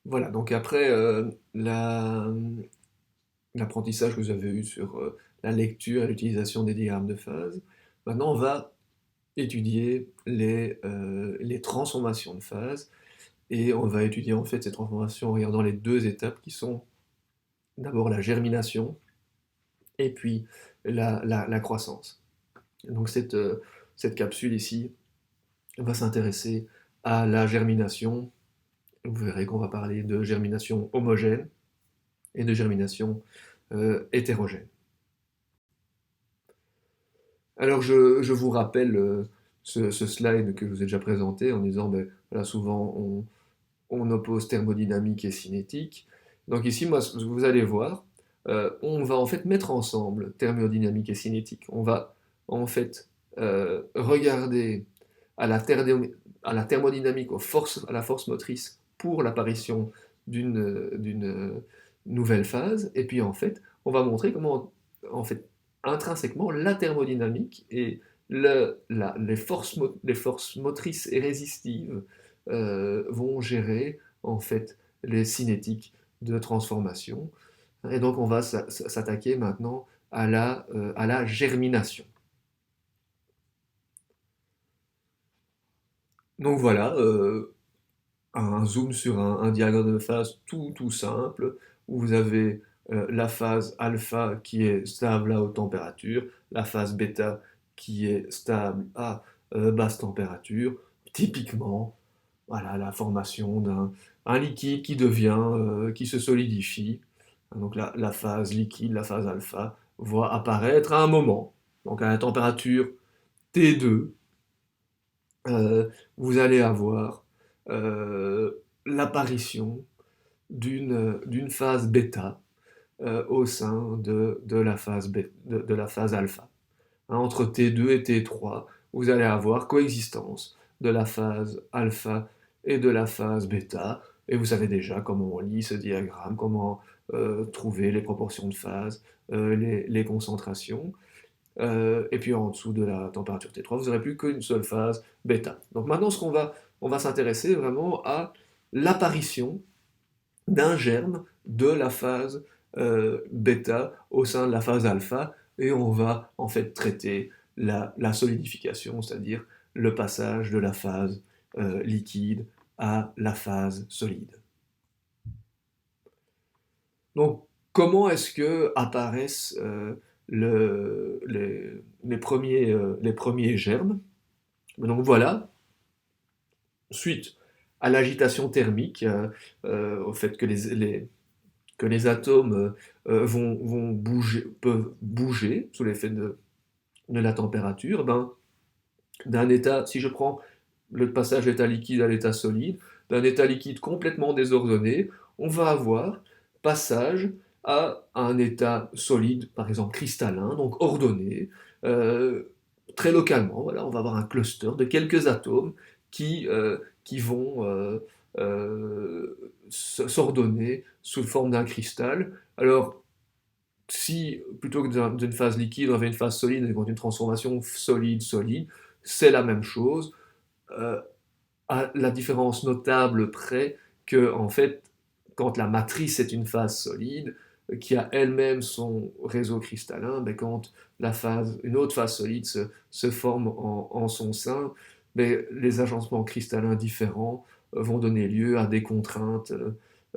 Voilà, donc après l'apprentissage que vous avez eu sur la lecture et l'utilisation des diagrammes de phase, maintenant on va étudier les transformations de phase, et on va étudier en fait ces transformations en regardant les deux étapes qui sont d'abord la germination et puis la croissance. Donc cette capsule ici va s'intéresser à la germination. Vous verrez qu'on va parler de germination homogène et de germination hétérogène. Alors je vous rappelle ce slide que je vous ai déjà présenté en disant, ben, voilà, souvent on oppose thermodynamique et cinétique. Donc ici, moi, vous allez voir, on va en fait mettre ensemble thermodynamique et cinétique. On va en fait regarder à la, à la thermodynamique, à la force motrice pour l'apparition d'une nouvelle phase, et puis en fait, on va montrer comment, en fait, intrinsèquement, la thermodynamique et les forces motrices et résistives vont gérer en fait les cinétiques de transformation. Et donc on va s'attaquer maintenant à la germination. Donc voilà, un zoom sur un diagramme de phase tout simple, où vous avez la phase alpha qui est stable à haute température, la phase bêta qui est stable à basse température. Typiquement, voilà, la formation d'un un liquide qui devient, qui se solidifie. Donc la phase liquide, la phase alpha, va apparaître à un moment. Donc à la température T2, vous allez avoir l'apparition d'une phase bêta au sein de la phase alpha. Hein, entre T2 et T3, vous allez avoir coexistence de la phase alpha et de la phase bêta, et vous savez déjà comment on lit ce diagramme, comment trouver les proportions de phase, les concentrations. Et puis en dessous de la température T3, vous n'aurez plus qu'une seule phase bêta. Donc maintenant, on va s'intéresser vraiment à l'apparition d'un germe de la phase bêta au sein de la phase alpha, et on va en fait traiter la solidification, c'est-à-dire le passage de la phase liquide à la phase solide. Donc, comment est-ce que apparaissent les premiers germes? Donc voilà, suite à l'agitation thermique, au fait que que les atomes vont bouger, peuvent bouger sous l'effet de la température, ben, d'un état, si je prends le passage d'état liquide à l'état solide, d'un état liquide complètement désordonné, on va avoir passage à un état solide, par exemple cristallin, donc ordonné, euh, très localement. Voilà, on va avoir un cluster de quelques atomes qui vont s'ordonner sous forme d'un cristal. Alors, si plutôt que d'une phase liquide, on avait une phase solide, et une transformation solide-solide, c'est la même chose, euh, à la différence notable près que, en fait, quand la matrice est une phase solide, qui a elle-même son réseau cristallin, ben quand une autre phase solide se forme en son sein, ben les agencements cristallins différents vont donner lieu à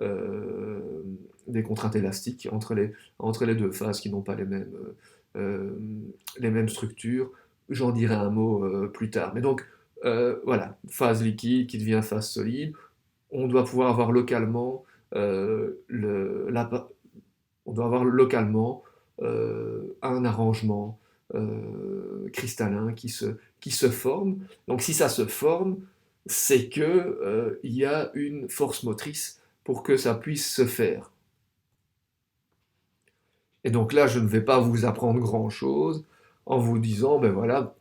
euh, des contraintes élastiques entre les deux phases qui n'ont pas euh, les mêmes structures. J'en dirai un mot plus tard. Mais donc, voilà, phase liquide qui devient phase solide, on doit pouvoir avoir localement on doit avoir localement un arrangement cristallin qui se forme. Donc si ça se forme, c'est que il y a une force motrice pour que ça puisse se faire. Et donc là, je ne vais pas vous apprendre grand-chose en vous disant, ben voilà,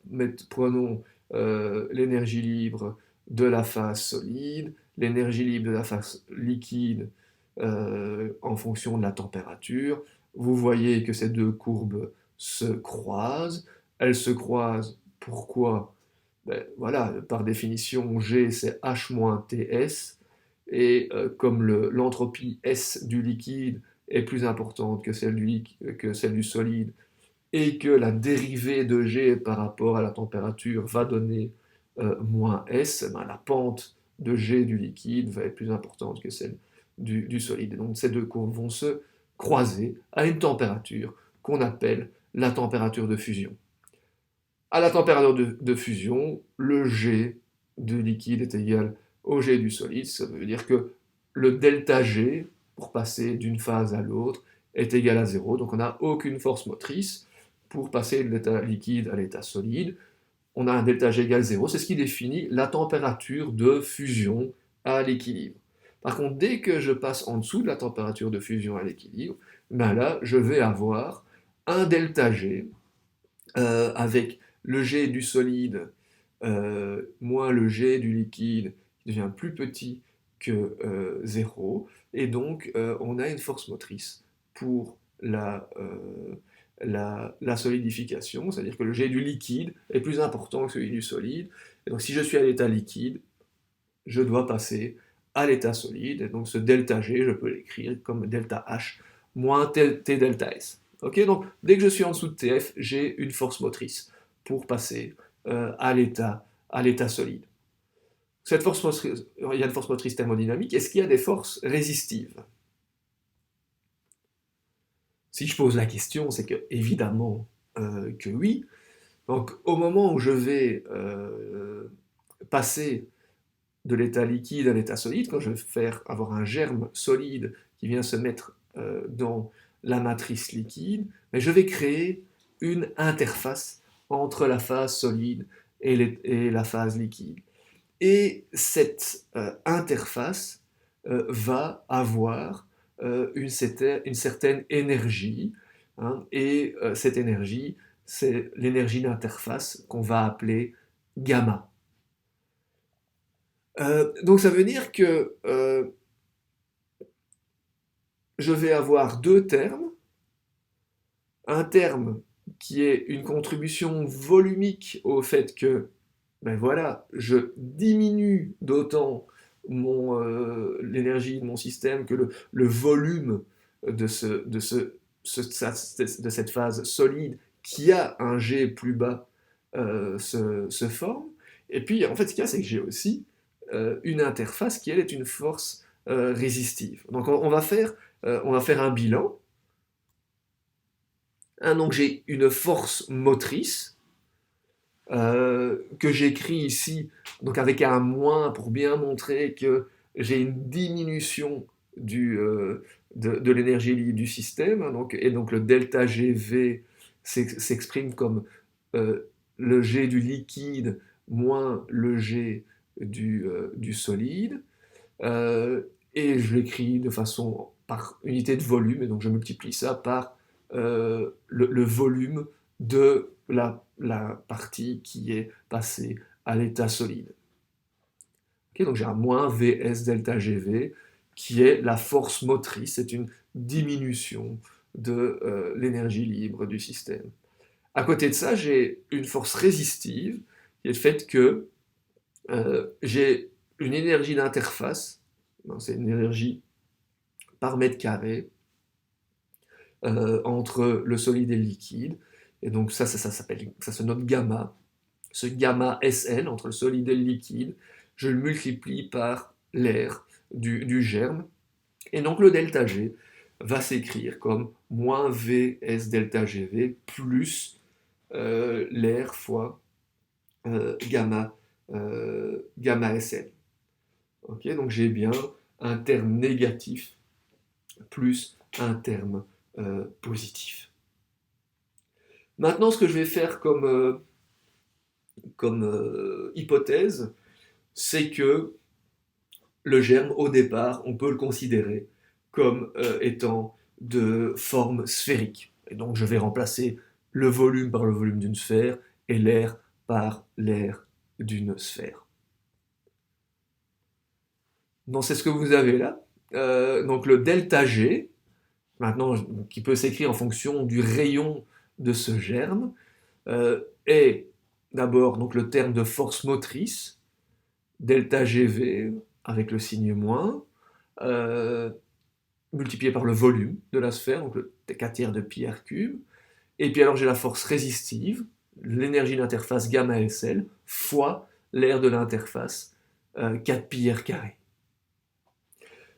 prenons l'énergie libre de la phase solide, l'énergie libre de la phase liquide en fonction de la température. Vous voyez que ces deux courbes se croisent. Elles se croisent, pourquoi? Ben, voilà, par définition, G c'est H-TS, et comme l'entropie S du liquide est plus importante que que celle du solide, et que la dérivée de G par rapport à la température va donner moins S, ben, la pente de G du liquide va être plus importante que celle du solide. Et donc ces deux courbes vont se croiser à une température qu'on appelle la température de fusion. À la température de fusion, le G du liquide est égal au G du solide. Ça veut dire que le delta G, pour passer d'une phase à l'autre, est égal à 0. Donc on n'a aucune force motrice pour passer de l'état liquide à l'état solide. On a un delta G égale 0. C'est ce qui définit la température de fusion à l'équilibre. Par contre, dès que je passe en dessous de la température de fusion à l'équilibre, ben là, je vais avoir un delta G avec le G du solide moins le G du liquide qui devient plus petit que 0, et donc on a une force motrice pour la solidification, c'est-à-dire que le G du liquide est plus important que celui du solide, et donc si je suis à l'état liquide, je dois passer à l'état solide, et donc ce delta G, je peux l'écrire comme delta H moins T delta S. Ok, donc dès que je suis en dessous de TF, j'ai une force motrice pour passer à l'état solide. Cette force motrice, il y a une force motrice thermodynamique. Est-ce qu'il y a des forces résistives? Si je pose la question, c'est que évidemment que oui. Donc au moment où je vais passer de l'état liquide à l'état solide, quand je vais avoir un germe solide qui vient se mettre dans la matrice liquide, mais je vais créer une interface entre la phase solide et la phase liquide. Et cette interface va avoir une certaine énergie, hein, et cette énergie, c'est l'énergie d'interface qu'on va appeler gamma. Donc ça veut dire que je vais avoir deux termes. Un terme qui est une contribution volumique au fait que, ben voilà, je diminue d'autant l'énergie de mon système que le volume de cette phase solide qui a un G plus bas se forme. Et puis, en fait, ce qu'il y a, c'est que j'ai aussi une interface qui, elle, est une force résistive. Donc, on va faire un bilan. Donc, j'ai une force motrice que j'écris ici, donc avec un moins pour bien montrer que j'ai une diminution de l'énergie libre du système. Et donc, le delta GV s'exprime comme le G du liquide moins le G du solide. Et je l'écris de façon par unité de volume, et donc je multiplie ça par le volume de la partie qui est passée à l'état solide. Okay, donc j'ai un moins Vs delta Gv qui est la force motrice, c'est une diminution de l'énergie libre du système. À côté de ça, j'ai une force résistive qui est le fait que j'ai une énergie d'interface, c'est une énergie par mètre carré entre le solide et le liquide. Et donc ça se note gamma. Ce gamma SL entre le solide et le liquide, je le multiplie par l'air du germe. Et donc le delta G va s'écrire comme moins Vs delta Gv plus l'air fois gamma SL. Okay, donc j'ai bien un terme négatif plus un terme positif. Maintenant, ce que je vais faire comme hypothèse, c'est que le germe, au départ, on peut le considérer comme étant de forme sphérique. Et donc je vais remplacer le volume par le volume d'une sphère et l'air par l'air d'une sphère. Donc c'est ce que vous avez là. Donc le delta G, maintenant, qui peut s'écrire en fonction du rayon de ce germe, est d'abord donc le terme de force motrice, delta GV, avec le signe moins, euh, multiplié par le volume de la sphère, donc le 4 de pi r cube. Et puis alors j'ai la force résistive, l'énergie d'interface gamma SL, fois l'aire de l'interface 4 pi r carré.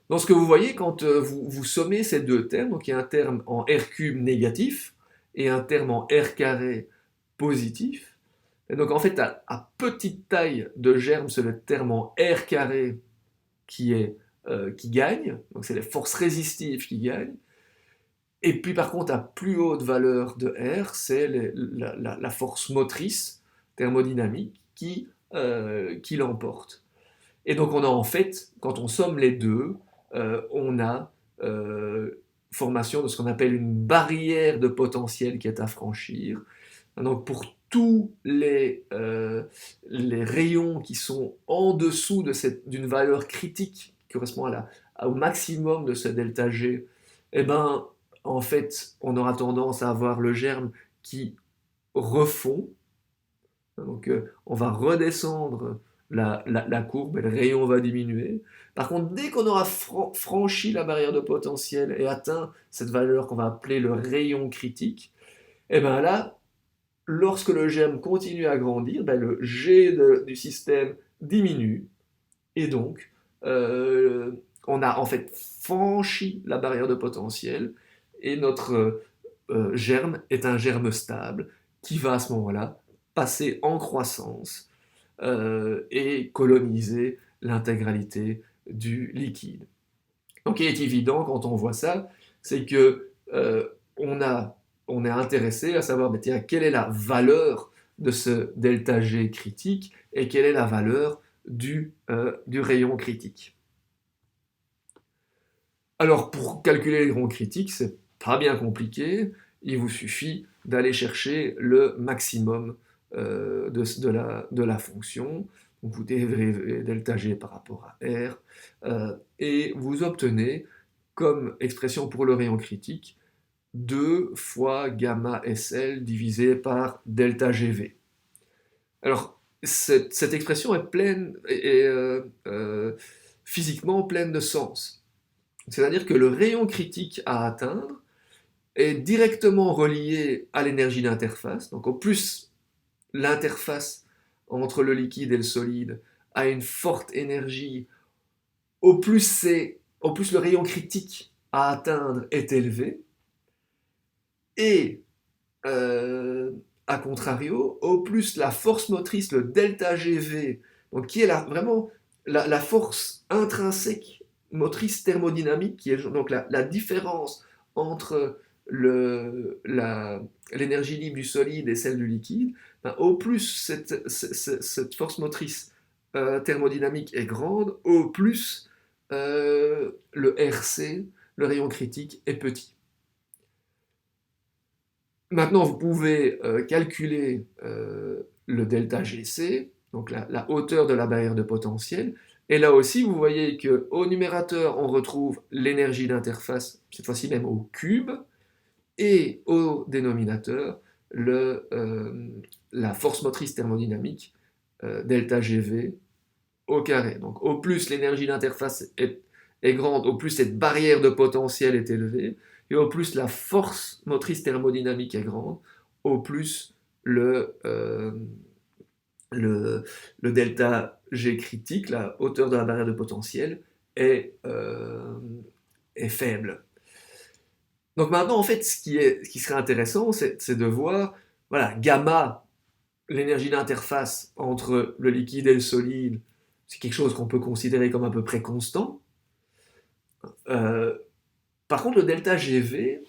Donc ce que vous voyez quand vous sommez ces deux termes, donc il y a un terme en r cube négatif et un terme en r carré positif. Et donc en fait à petite taille de germe, c'est le terme en r carré qui gagne, donc c'est les forces résistives qui gagnent. Et puis par contre, à plus haute valeur de R, c'est la force motrice thermodynamique qui l'emporte. Et donc on a en fait, quand on somme les deux, on a formation de ce qu'on appelle une barrière de potentiel qui est à franchir. Donc pour tous les rayons qui sont en dessous d'une valeur critique qui correspond au maximum de ce delta G, eh ben, en fait, on aura tendance à avoir le germe qui refond. Donc, on va redescendre la courbe et le rayon va diminuer. Par contre, dès qu'on aura franchi la barrière de potentiel et atteint cette valeur qu'on va appeler le rayon critique, et bien là, lorsque le germe continue à grandir, ben le G du système diminue et donc on a en fait franchi la barrière de potentiel et notre germe est un germe stable qui va à ce moment-là passer en croissance et coloniser l'intégralité du liquide. Donc il est évident quand on voit ça, c'est que on est intéressé à savoir tiens, quelle est la valeur de ce delta G critique et quelle est la valeur du rayon critique. Alors pour calculer les rayons critiques, c'est pas bien compliqué, il vous suffit d'aller chercher le maximum de la fonction. Donc vous dérivez delta G par rapport à R et vous obtenez comme expression pour le rayon critique 2 fois gamma SL divisé par delta GV. Alors cette expression est pleine physiquement pleine de sens. C'est-à-dire que le rayon critique à atteindre est directement relié à l'énergie d'interface. Donc au plus l'interface entre le liquide et le solide a une forte énergie, au plus le rayon critique à atteindre est élevé. Et à contrario, au plus la force motrice, le delta GV, donc qui est vraiment la force intrinsèque motrice thermodynamique, qui est donc la différence entre l'énergie libre du solide et celle du liquide, ben, au plus cette force motrice thermodynamique est grande, au plus le RC, le rayon critique, est petit. Maintenant, vous pouvez calculer le delta GC, donc la hauteur de la barrière de potentiel. Et là aussi, vous voyez qu'au numérateur, on retrouve l'énergie d'interface, cette fois-ci même au cube, et au dénominateur, la force motrice thermodynamique, delta GV, au carré. Donc au plus l'énergie d'interface est grande, au plus cette barrière de potentiel est élevée, et au plus la force motrice thermodynamique est grande, au plus le delta G critique, la hauteur de la barrière de potentiel, est faible. Donc maintenant, en fait, ce qui serait intéressant, c'est de voir, voilà, gamma, l'énergie d'interface entre le liquide et le solide, c'est quelque chose qu'on peut considérer comme à peu près constant. Par contre, le delta GV,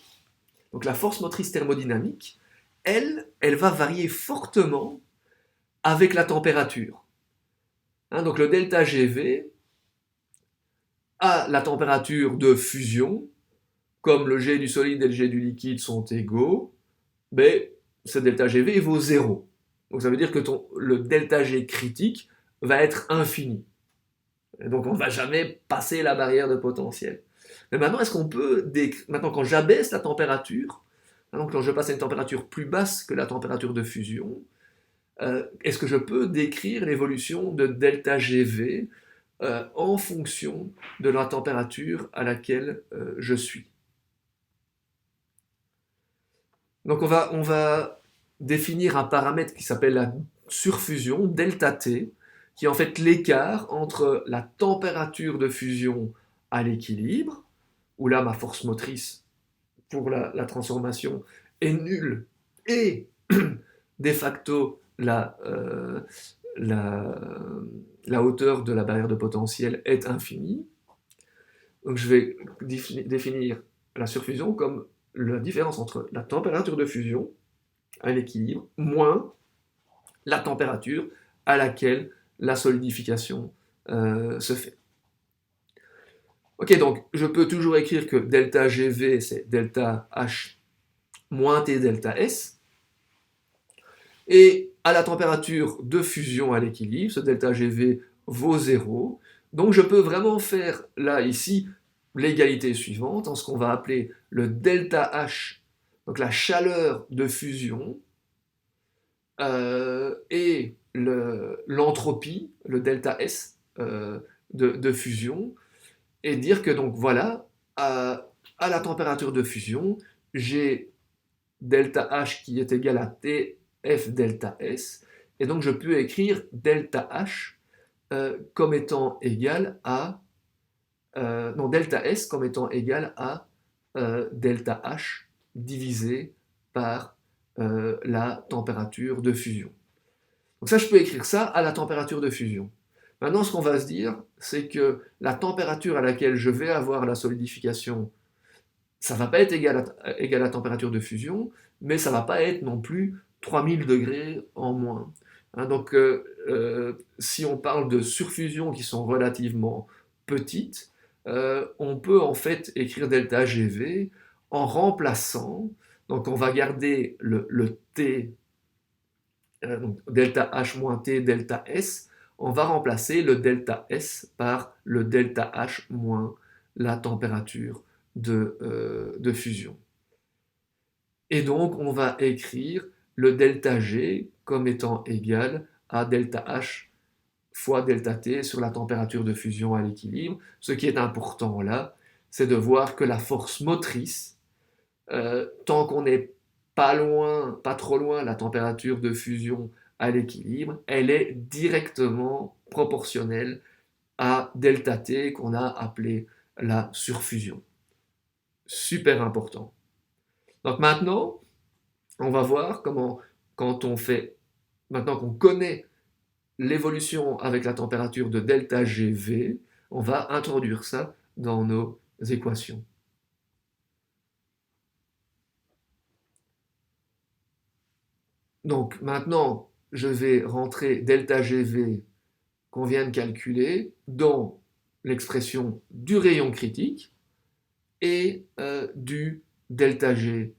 donc la force motrice thermodynamique, elle va varier fortement avec la température. Donc le delta GV a la température de fusion, comme le G du solide et le G du liquide sont égaux, mais ce delta GV vaut 0. Donc ça veut dire que le delta G critique va être infini. Et donc on ne va jamais passer la barrière de potentiel. Mais maintenant, est-ce qu'on peut maintenant quand j'abaisse la température, donc quand je passe à une température plus basse que la température de fusion, est-ce que je peux décrire l'évolution de delta GV en fonction de la température à laquelle je suis. Donc on va définir un paramètre qui s'appelle la surfusion, delta T, qui est en fait l'écart entre la température de fusion à l'équilibre, où là ma force motrice pour la transformation est nulle, et de facto la hauteur de la barrière de potentiel est infinie. Donc je vais définir la surfusion comme la différence entre la température de fusion à l'équilibre moins la température à laquelle la solidification se fait. Ok, donc je peux toujours écrire que delta GV c'est delta H moins T delta S. Et à la température de fusion à l'équilibre, ce delta GV vaut 0. Donc je peux vraiment faire là, ici, l'égalité suivante, en ce qu'on va appeler le delta H, donc la chaleur de fusion, et l'entropie, le delta S de fusion, et dire que donc voilà, à la température de fusion, j'ai delta H qui est égal à TF delta S, et donc je peux écrire delta H comme étant égal à non, delta S comme étant égal à delta H divisé par la température de fusion. Donc ça, je peux écrire ça à la température de fusion. Maintenant, ce qu'on va se dire, c'est que la température à laquelle je vais avoir la solidification, ça ne va pas être égal à la température de fusion, mais ça ne va pas être non plus 3000 degrés en moins. Hein, donc, si on parle de surfusions qui sont relativement petites, on peut en fait écrire delta GV en remplaçant, donc on va garder le T, donc delta H moins T delta S, on va remplacer le delta S par le delta H moins la température de fusion. Et donc on va écrire le delta G comme étant égal à delta H fois delta T sur la température de fusion à l'équilibre. Ce qui est important là, c'est de voir que la force motrice, tant qu'on n'est pas loin, pas trop loin la température de fusion à l'équilibre, elle est directement proportionnelle à delta T qu'on a appelé la surfusion. Super important. Donc maintenant, on va voir comment, quand on fait, maintenant qu'on connaît l'évolution avec la température de delta GV, on va introduire ça dans nos équations. Donc maintenant, je vais rentrer delta GV qu'on vient de calculer dans l'expression du rayon critique et du delta G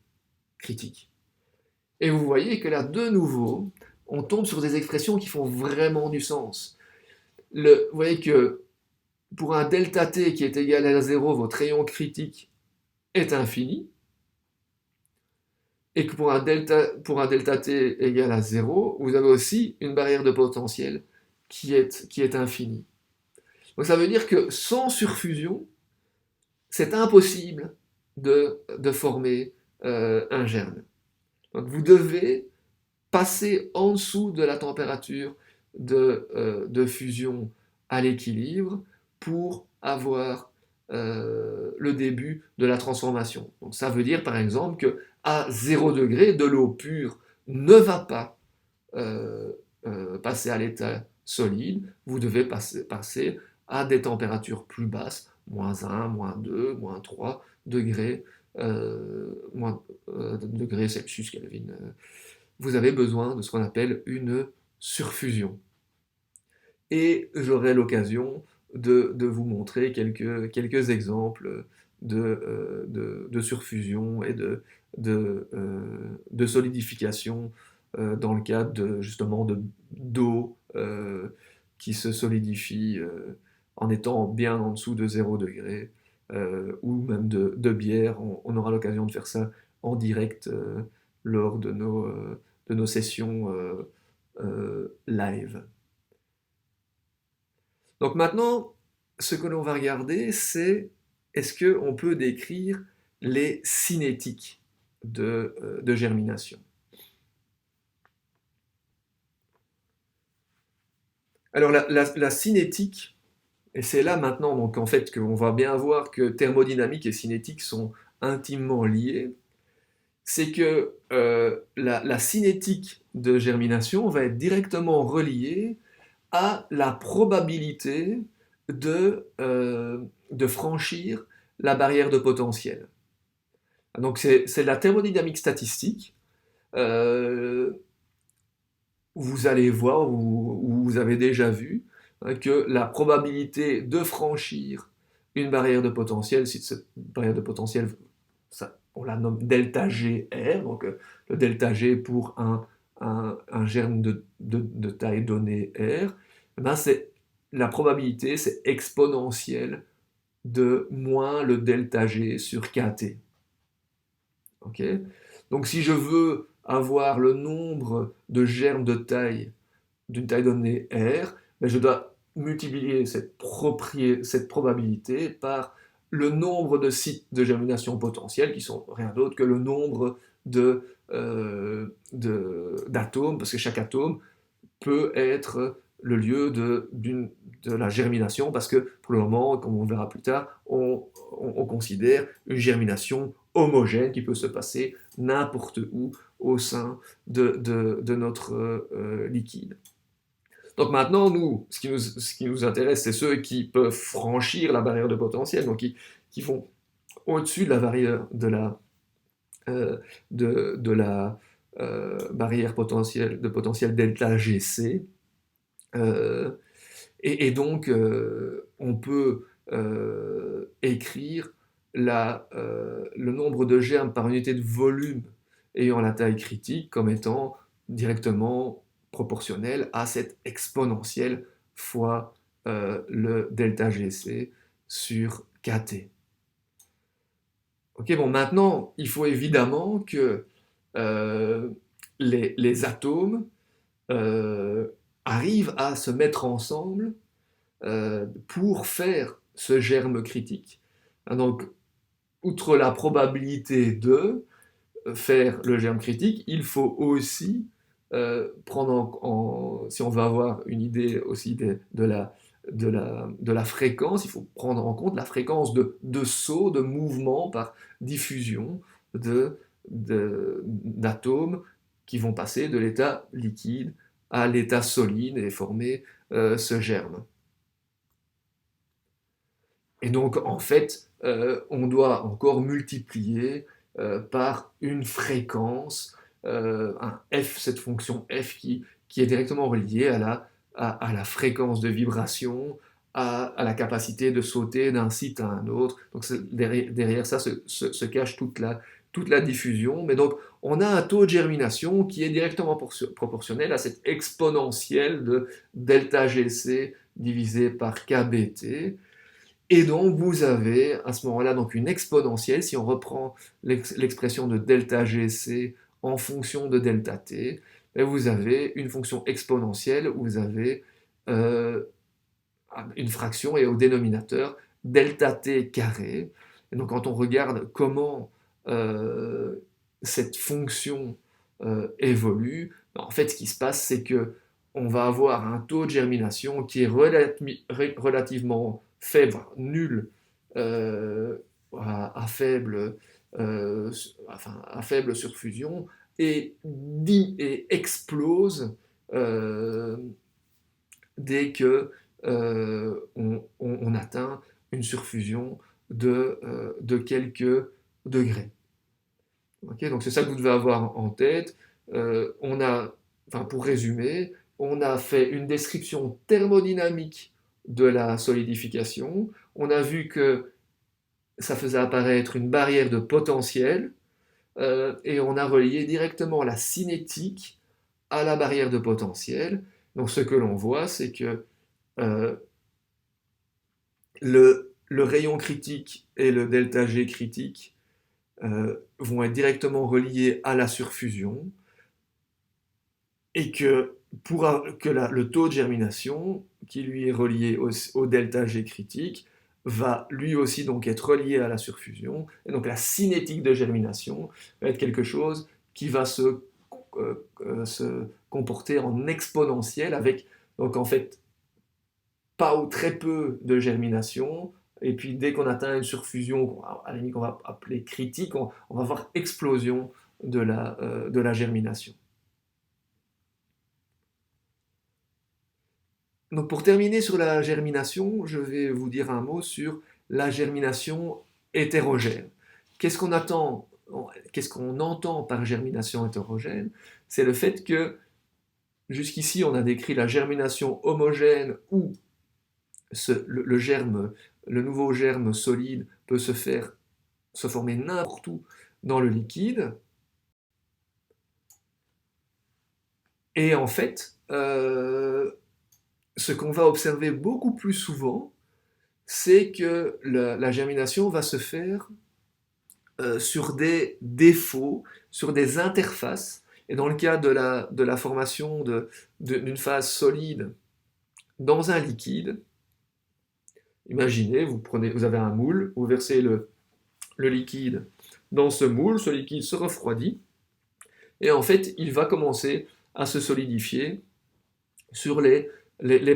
critique. Et vous voyez que là, de nouveau, on tombe sur des expressions qui font vraiment du sens. Vous voyez que pour un delta t qui est égal à 0, votre rayon critique est infini, et que pour un delta t égal à 0, vous avez aussi une barrière de potentiel qui est infinie. Donc ça veut dire que sans surfusion, c'est impossible de former un germe. Donc vous devez passer en dessous de la température de fusion à l'équilibre pour avoir le début de la transformation. Donc ça veut dire par exemple qu'à 0 degré, de l'eau pure ne va pas passer à l'état solide, vous devez passer à des températures plus basses, moins 1, moins 2, moins 3 degrés, degrés Celsius, Kelvin. Vous avez besoin de ce qu'on appelle une surfusion. Et j'aurai l'occasion de vous montrer quelques exemples de surfusion et de solidification dans le cadre justement d'eau qui se solidifie en étant bien en dessous de 0 degré, ou même de bière. On aura l'occasion de faire ça en direct lors de nos sessions live. Donc maintenant, ce que l'on va regarder, c'est est-ce qu'on peut décrire les cinétiques de germination. Alors la cinétique, et c'est là maintenant donc en fait qu'on va bien voir que thermodynamique et cinétique sont intimement liés, c'est que la cinétique de germination va être directement reliée à la probabilité de franchir la barrière de potentiel. Donc c'est la thermodynamique statistique. Euh, vous allez voir, ou vous avez déjà vu, hein, que la probabilité de franchir une barrière de potentiel, si cette barrière de potentiel, ça, on la nomme delta GR, donc le delta G pour un germe de taille donnée R, eh ben la probabilité, c'est exponentielle de moins le delta G sur KT. Okay, donc si je veux avoir le nombre de germes de taille d'une taille donnée R, ben je dois multiplier cette probabilité par le nombre de sites de germination potentiels, qui sont rien d'autre que le nombre d'atomes, parce que chaque atome peut être le lieu de la germination, parce que pour le moment, comme on verra plus tard, on considère une germination homogène qui peut se passer n'importe où au sein de notre liquide. Donc maintenant, nous, ce qui nous intéresse, c'est ceux qui peuvent franchir la barrière de potentiel, donc qui vont au-dessus de la barrière de la barrière de potentiel delta GC. Euh, donc, on peut écrire le nombre de germes par unité de volume ayant la taille critique comme étant directement proportionnel à cette exponentielle fois le delta GC sur KT. Ok, bon, maintenant, il faut évidemment que euh, les atomes euh, arrivent à se mettre ensemble pour faire ce germe critique. Donc, outre la probabilité de faire le germe critique, il faut aussi si on veut avoir une idée aussi de la fréquence, il faut prendre en compte la fréquence de saut, de mouvement par diffusion d'atomes qui vont passer de l'état liquide à l'état solide et former ce germe. Et donc, en fait, on doit encore multiplier par une fréquence, un f, cette fonction f qui est directement reliée à la fréquence de vibration, à la capacité de sauter d'un site à un autre. Donc, derrière ça se cache toute la diffusion. Mais donc, on a un taux de germination qui est directement proportionnel à cette exponentielle de delta GC divisé par KBT. Et donc, vous avez à ce moment-là donc une exponentielle, si on reprend l'expression de delta GC en fonction de delta t, vous avez une fonction exponentielle où vous avez euh, une fraction et au dénominateur delta t carré. Et donc, quand on regarde comment cette fonction évolue, en fait, ce qui se passe, c'est que on va avoir un taux de germination qui est relativement faible, nul, euh, à faible, à faible surfusion, et explose euh, dès que on atteint une surfusion de quelques degrés. Okay, donc c'est ça que vous devez avoir en tête. Pour résumer, on a fait une description thermodynamique de la solidification. On a vu que ça faisait apparaître une barrière de potentiel et on a relié directement la cinétique à la barrière de potentiel. Donc ce que l'on voit, c'est que euh, le rayon critique et le delta G critique vont être directement reliés à la surfusion et que que le taux de germination, qui lui est relié au delta G critique, va lui aussi donc être relié à la surfusion, et donc la cinétique de germination va être quelque chose qui va se comporter en exponentiel, avec donc en fait pas ou très peu de germination, et puis dès qu'on atteint une surfusion, à la limite qu'on va appeler critique, on va voir explosion de la germination. Donc pour terminer sur la germination, je vais vous dire un mot sur la germination hétérogène. Qu'est-ce qu'on entend par germination hétérogène? C'est le fait que jusqu'ici on a décrit la germination homogène où le nouveau germe solide peut se former n'importe où dans le liquide. Et en fait, ce qu'on va observer beaucoup plus souvent, c'est que la germination va se faire sur des défauts, sur des interfaces. Et dans le cas de la formation d'une phase solide dans un liquide, imaginez, vous avez un moule, vous versez le liquide dans ce moule, ce liquide se refroidit, et en fait, il va commencer à se solidifier sur les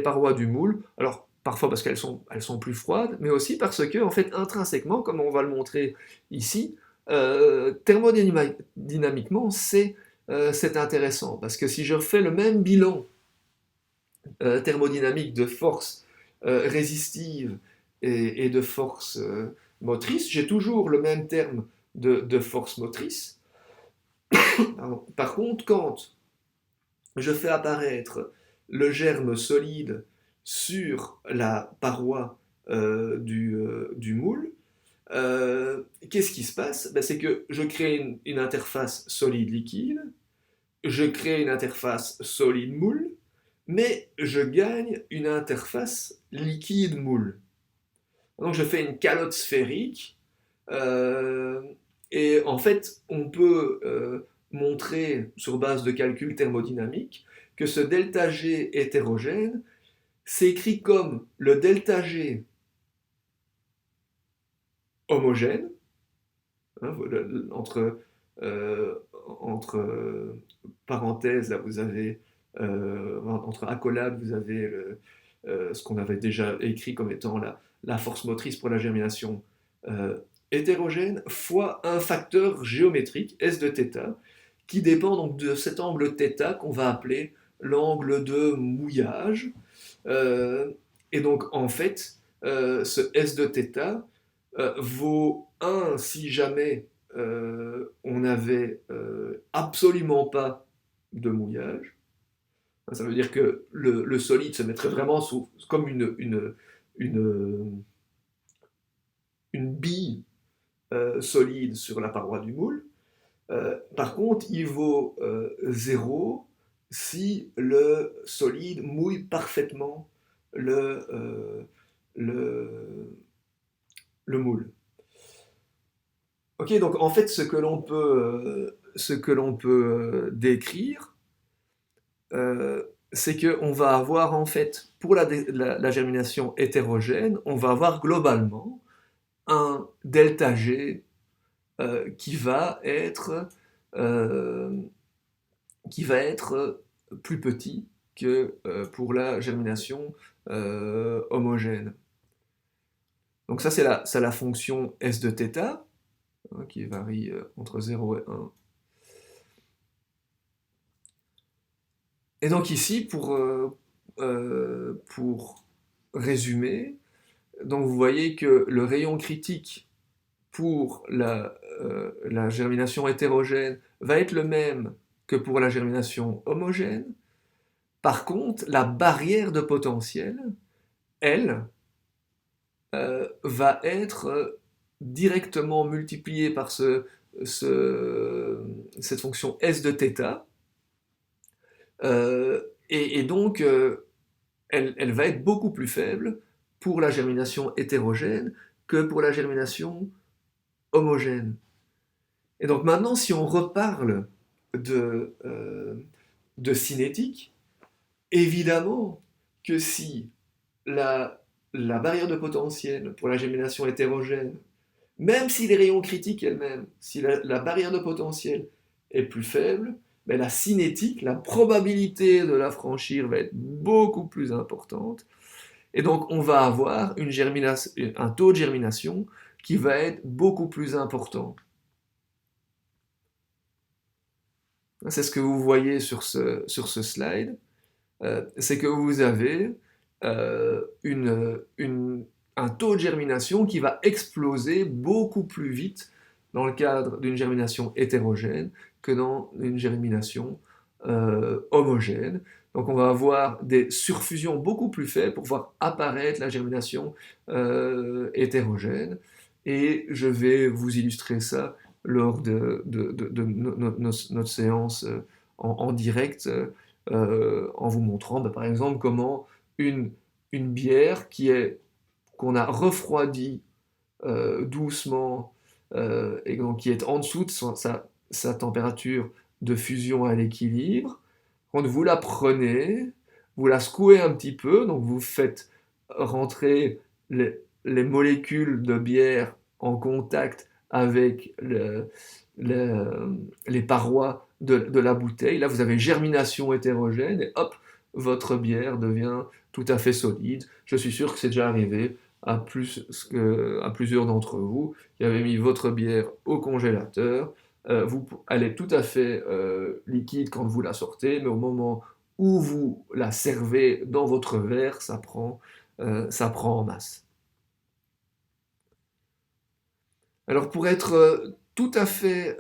parois du moule. Alors, parfois parce qu'elles sont plus froides, mais aussi parce que, en fait, intrinsèquement, comme on va le montrer ici, thermodynamiquement, c'est intéressant. Parce que si je fais le même bilan thermodynamique de force résistive et de force motrice, j'ai toujours le même terme de force motrice. Par contre, quand je fais apparaître le germe solide sur la paroi du moule, qu'est-ce qui se passe? C'est que je crée une interface solide-liquide, je crée une interface solide-moule, mais je gagne une interface liquide-moule. Donc je fais une calotte sphérique, et en fait on peut montrer sur base de calculs thermodynamiques que ce delta G hétérogène s'écrit comme le delta G homogène, hein, entre parenthèses, là vous avez, entre accolades, vous avez ce qu'on avait déjà écrit comme étant la force motrice pour la germination hétérogène, fois un facteur géométrique, S de θ, qui dépend donc de cet angle θ qu'on va appeler l'angle de mouillage. Et donc en fait, ce S de θ vaut 1 si jamais on n'avait absolument pas de mouillage. Ça veut dire que le solide se mettrait vraiment comme une bille solide sur la paroi du moule. Par contre, il vaut 0 si le solide mouille parfaitement le moule. Ok, donc en fait, ce que l'on peut décrire, c'est qu'on va avoir en fait, pour la germination hétérogène, on va avoir globalement un delta G qui va être plus petit que pour la germination homogène. Donc ça, c'est la fonction S de θ, hein, qui varie entre 0 et 1. Et donc ici, pour résumer, donc vous voyez que le rayon critique pour la germination hétérogène va être le même que pour la germination homogène. Par contre, la barrière de potentiel, elle, va être directement multipliée par cette fonction S de θ, et donc elle va être beaucoup plus faible pour la germination hétérogène que pour la germination homogène. Et donc maintenant, si on reparle de cinétique, Évidemment que si la barrière de potentiel pour la germination hétérogène, même si les rayons critiques elles-mêmes, si la barrière de potentiel est plus faible, ben la cinétique, la probabilité de la franchir va être beaucoup plus importante. Et donc on va avoir un taux de germination qui va être beaucoup plus important. C'est ce que vous voyez sur ce slide. C'est que vous avez un taux de germination qui va exploser beaucoup plus vite dans le cadre d'une germination hétérogène que dans une germination homogène. Donc on va avoir des surfusions beaucoup plus faibles pour voir apparaître la germination hétérogène. Et je vais vous illustrer ça lors de notre séance en direct en vous montrant par exemple comment une bière qu'on a refroidie doucement et donc qui est en dessous de sa température de fusion à l'équilibre, quand vous la prenez, vous la secouez un petit peu, donc vous faites rentrer les molécules de bière en contact avec les parois de la bouteille. Là, vous avez germination hétérogène et hop, votre bière devient tout à fait solide. Je suis sûr que c'est déjà arrivé à plusieurs d'entre vous qui avez mis votre bière au congélateur. Elle est tout à fait liquide quand vous la sortez, mais au moment où vous la servez dans votre verre, ça prend en masse. Alors pour être tout à fait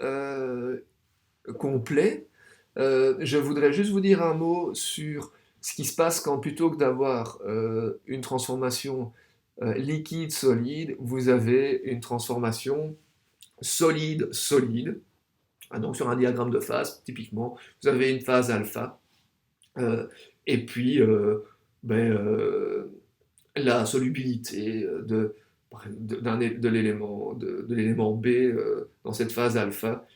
complet, je voudrais juste vous dire un mot sur ce qui se passe quand plutôt que d'avoir une transformation liquide-solide, vous avez une transformation solide-solide. Donc sur un diagramme de phase, typiquement, vous avez une phase alpha, et puis la solubilité de l'élément B dans cette phase alpha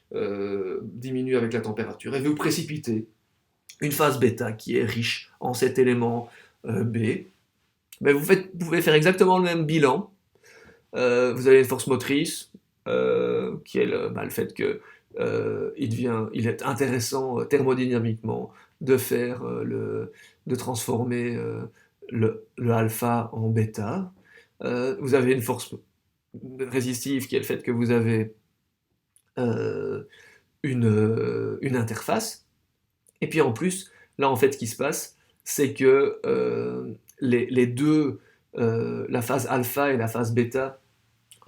diminue avec la température et vous précipitez une phase bêta qui est riche en cet élément B. Mais vous pouvez faire exactement le même bilan. Vous avez une force motrice qui est le fait que il est intéressant thermodynamiquement de transformer le alpha en bêta. Vous avez une force résistive qui est le fait que vous avez une interface. Et puis en plus, là en fait ce qui se passe, c'est que les deux, la phase alpha et la phase bêta,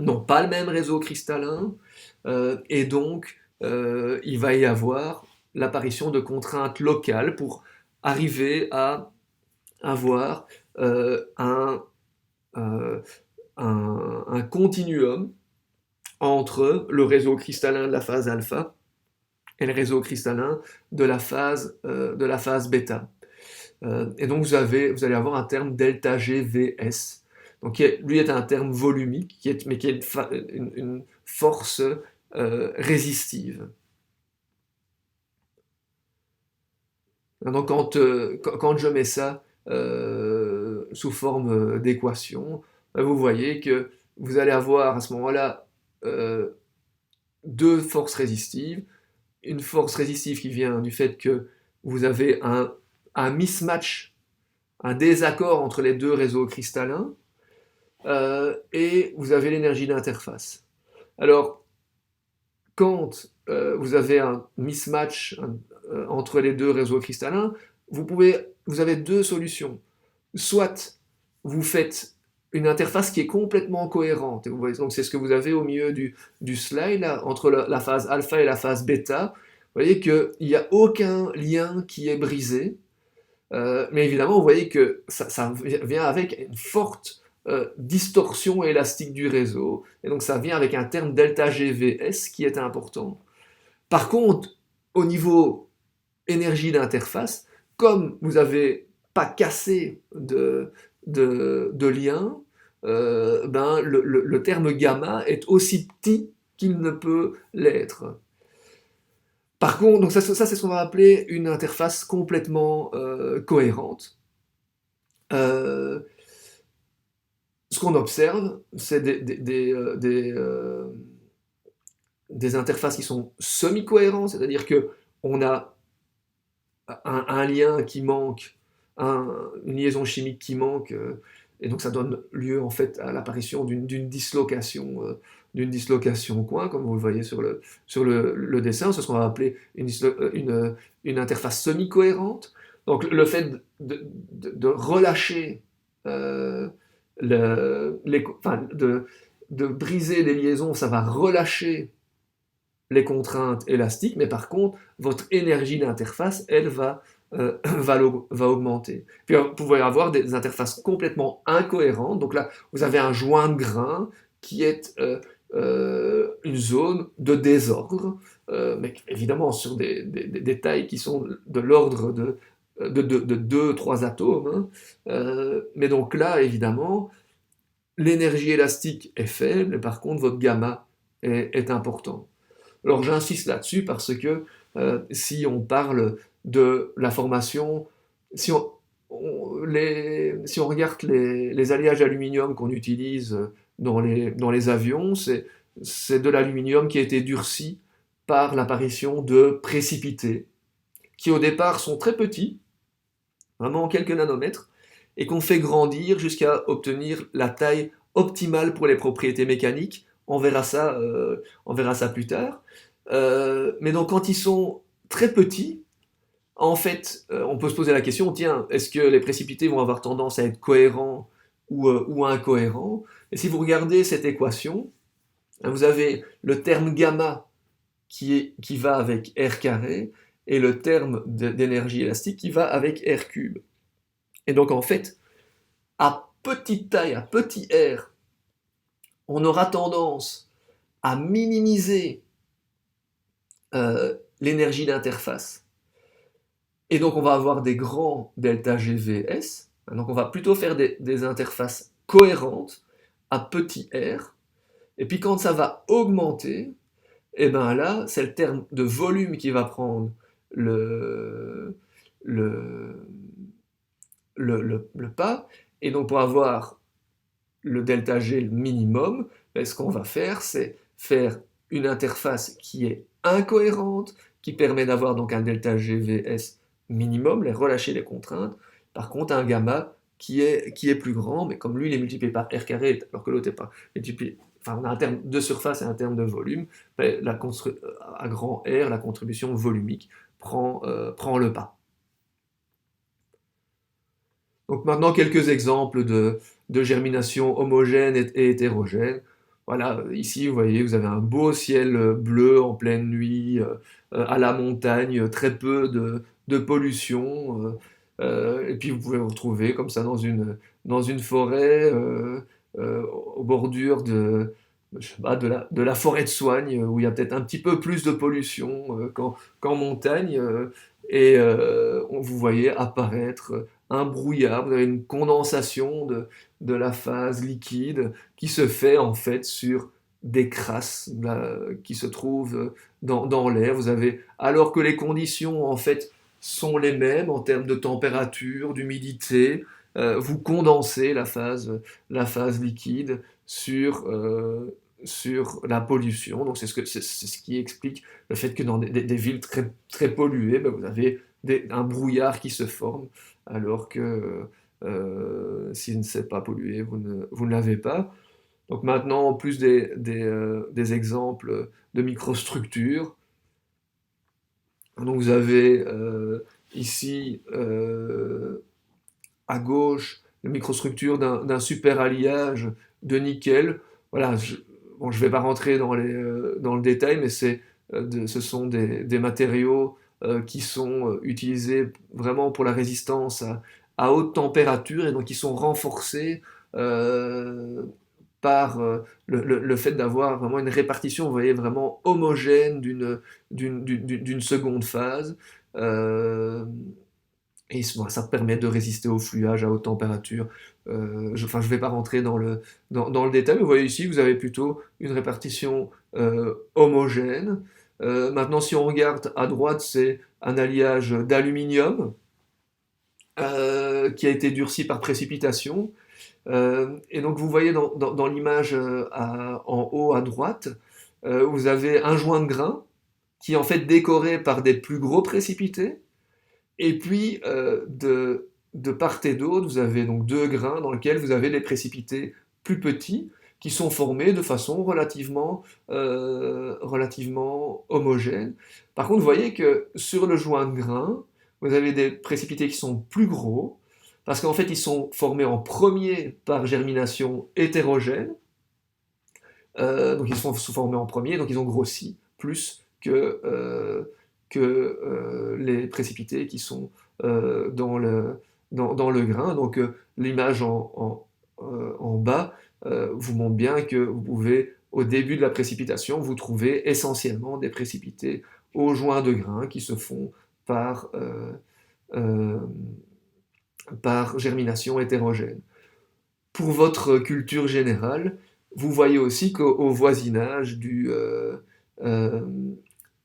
n'ont pas le même réseau cristallin, et donc il va y avoir l'apparition de contraintes locales pour arriver à avoir un continuum entre le réseau cristallin de la phase alpha et le réseau cristallin de la phase bêta. Et donc vous allez avoir un terme delta GVS, donc lui est un terme volumique, mais qui est une force résistive. Donc quand je mets ça sous forme d'équation, vous voyez que vous allez avoir à ce moment-là deux forces résistives. Une force résistive qui vient du fait que vous avez un mismatch, un désaccord entre les deux réseaux cristallins, et vous avez l'énergie d'interface. Alors, quand vous avez un mismatch entre les deux réseaux cristallins, vous avez deux solutions. Soit vous faites une interface qui est complètement cohérente, et vous voyez, donc c'est ce que vous avez au milieu du slide, là, entre la phase alpha et la phase bêta. Vous voyez qu'il n'y a aucun lien qui est brisé, mais évidemment, vous voyez que ça vient avec une forte distorsion élastique du réseau, et donc ça vient avec un terme delta GVS qui est important. Par contre, au niveau énergie d'interface, comme vous n'avez pas cassé de lien, le terme gamma est aussi petit qu'il ne peut l'être. Par contre, donc ça c'est ce qu'on va appeler une interface complètement cohérente. Euh, Ce qu'on observe, c'est des interfaces qui sont semi-cohérentes, c'est-à-dire que on a un lien qui manque, une liaison chimique qui manque, et donc ça donne lieu en fait à l'apparition d'une dislocation au coin, comme vous le voyez sur le dessin. C'est ce qu'on va appeler une interface semi-cohérente. Donc le fait de relâcher enfin, de briser les liaisons, ça va relâcher les contraintes élastiques, mais par contre, votre énergie d'interface, elle va augmenter. Puis vous pouvez avoir des interfaces complètement incohérentes. Donc là, vous avez un joint de grain qui est une zone de désordre, mais évidemment sur des tailles qui sont de l'ordre de 2-3 atomes. Hein. Mais donc là, évidemment, l'énergie élastique est faible, et par contre, votre gamma est important. Alors j'insiste là-dessus parce que si on parle de la formation, si on regarde les alliages d'aluminium qu'on utilise dans les avions, c'est de l'aluminium qui a été durci par l'apparition de précipités, qui au départ sont très petits, vraiment quelques nanomètres, et qu'on fait grandir jusqu'à obtenir la taille optimale pour les propriétés mécaniques. On verra ça plus tard. Mais donc quand ils sont très petits, en fait, on peut se poser la question, tiens, est-ce que les précipités vont avoir tendance à être cohérents ou incohérents? Et si vous regardez cette équation, vous avez le terme gamma qui va avec r carré et le terme d'énergie élastique qui va avec r cube. Et donc en fait, à petite taille, à petit r, on aura tendance à minimiser l'énergie d'interface. Et donc on va avoir des grands delta GVS. Donc on va plutôt faire des interfaces cohérentes à petit r. Et puis quand ça va augmenter, et bien là, c'est le terme de volume qui va prendre le, le, le pas. Et donc pour avoir le delta G minimum, ce qu'on va faire, c'est faire une interface qui est incohérente, qui permet d'avoir donc un delta GVS minimum, relâcher les contraintes. Par contre, un gamma qui est plus grand, mais comme lui, il est multiplié par r carré, alors que l'autre n'est pas multiplié. Enfin, on a un terme de surface et un terme de volume. À grand R, la contribution volumique prend le pas. Donc maintenant, quelques exemples de germination homogène et hétérogène. Voilà, ici, vous voyez, vous avez un beau ciel bleu en pleine nuit, à la montagne, très peu de pollution. Et puis, vous pouvez vous retrouver comme ça dans une forêt, aux bordures je sais pas, de la forêt de Soigne, où il y a peut-être un petit peu plus de pollution qu'en montagne. Et vous voyez apparaître un brouillard, vous avez une condensation de la phase liquide qui se fait en fait sur des crasses qui se trouvent dans l'air. Vous avez, alors que les conditions en fait sont les mêmes en termes de température, d'humidité, vous condensez la phase liquide sur la pollution. Donc c'est ce qui explique le fait que dans des villes très, très polluées, vous avez un brouillard qui se forme, alors que s'il ne s'est pas pollué, vous ne l'avez pas. Donc maintenant, en plus des exemples de microstructures, donc vous avez ici à gauche la microstructure d'un super alliage de nickel. Voilà, je ne vais pas rentrer dans le détail, mais ce sont des matériaux qui sont utilisés vraiment pour la résistance à haute température et donc qui sont renforcés par le fait d'avoir vraiment une répartition, vous voyez, vraiment homogène d'une seconde phase. Et ça permet de résister au fluage à haute température. Je ne vais pas rentrer dans le détail, mais vous voyez ici, vous avez plutôt une répartition homogène. Maintenant, si on regarde à droite, c'est un alliage d'aluminium qui a été durci par précipitation. Et donc vous voyez dans l'image en haut à droite, vous avez un joint de grain qui est en fait décoré par des plus gros précipités. Et puis de part et d'autre, vous avez donc deux grains dans lesquels vous avez des précipités plus petits qui sont formés de façon relativement homogène. Par contre, vous voyez que sur le joint de grain, vous avez des précipités qui sont plus gros, parce qu'en fait, ils sont formés en premier par germination hétérogène, donc ils sont formés en premier, donc ils ont grossi plus que les précipités qui sont dans le grain. Donc l'image en bas vous montre bien que vous pouvez, au début de la précipitation, vous trouvez essentiellement des précipités au joint de grain qui se font euh, par germination hétérogène. Pour votre culture générale, vous voyez aussi qu'au voisinage euh,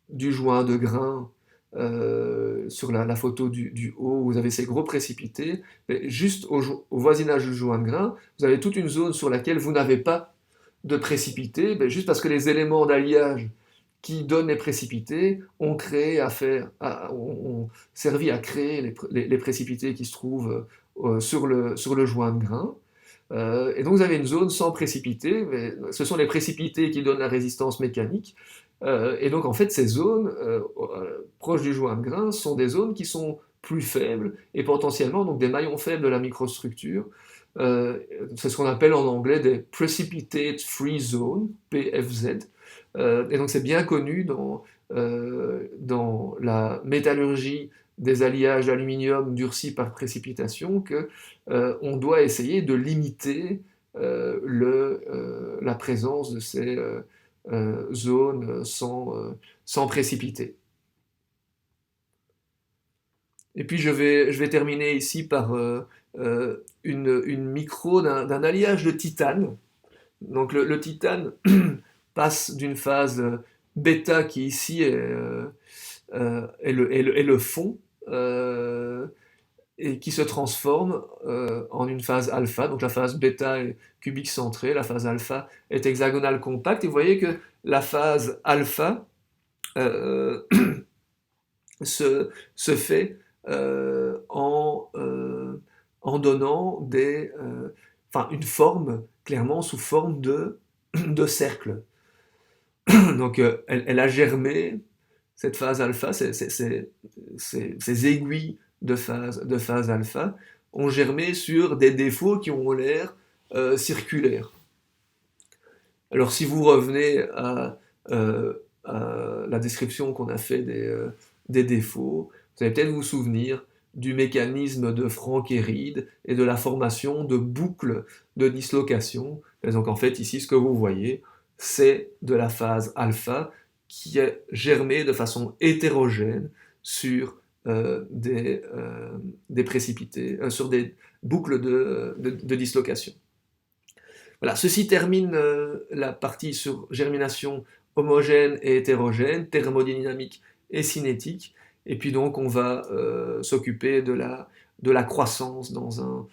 du joint de grain, sur la photo du haut, vous avez ces gros précipités, mais juste au voisinage du joint de grain, vous avez toute une zone sur laquelle vous n'avez pas de précipités, juste parce que les éléments d'alliage qui donnent les précipités ont servi à créer les précipités qui se trouvent sur le joint de grain. Et donc vous avez une zone sans précipité, mais ce sont les précipités qui donnent la résistance mécanique. Et donc en fait ces zones proches du joint de grain sont des zones qui sont plus faibles et potentiellement donc des maillons faibles de la microstructure. C'est ce qu'on appelle en anglais des Precipitate Free Zones, PFZ. Et donc c'est bien connu dans la métallurgie des alliages d'aluminium durcis par précipitation que on doit essayer de limiter la présence de ces zones sans précipiter. Et puis je vais terminer ici par une micro d'un alliage de titane. Donc le titane passe d'une phase bêta qui ici est le fond, et qui se transforme en une phase alpha. Donc la phase bêta est cubique centrée, la phase alpha est hexagonale compacte. Et vous voyez que la phase alpha euh, se fait en donnant une forme, clairement sous forme de cercle. Donc elle a germé, cette phase alpha, ces aiguilles de phase alpha, ont germé sur des défauts qui ont l'air circulaires. Alors si vous revenez à la description qu'on a fait des défauts, vous allez peut-être vous souvenir du mécanisme de Frank et Reed et de la formation de boucles de dislocation. Et donc en fait ici ce que vous voyez, c'est de la phase alpha qui est germée de façon hétérogène sur des précipités, sur des boucles de dislocation. Voilà, ceci termine la partie sur germination homogène et hétérogène, thermodynamique et cinétique. Et puis donc on va s'occuper de la croissance dans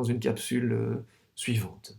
une capsule suivante.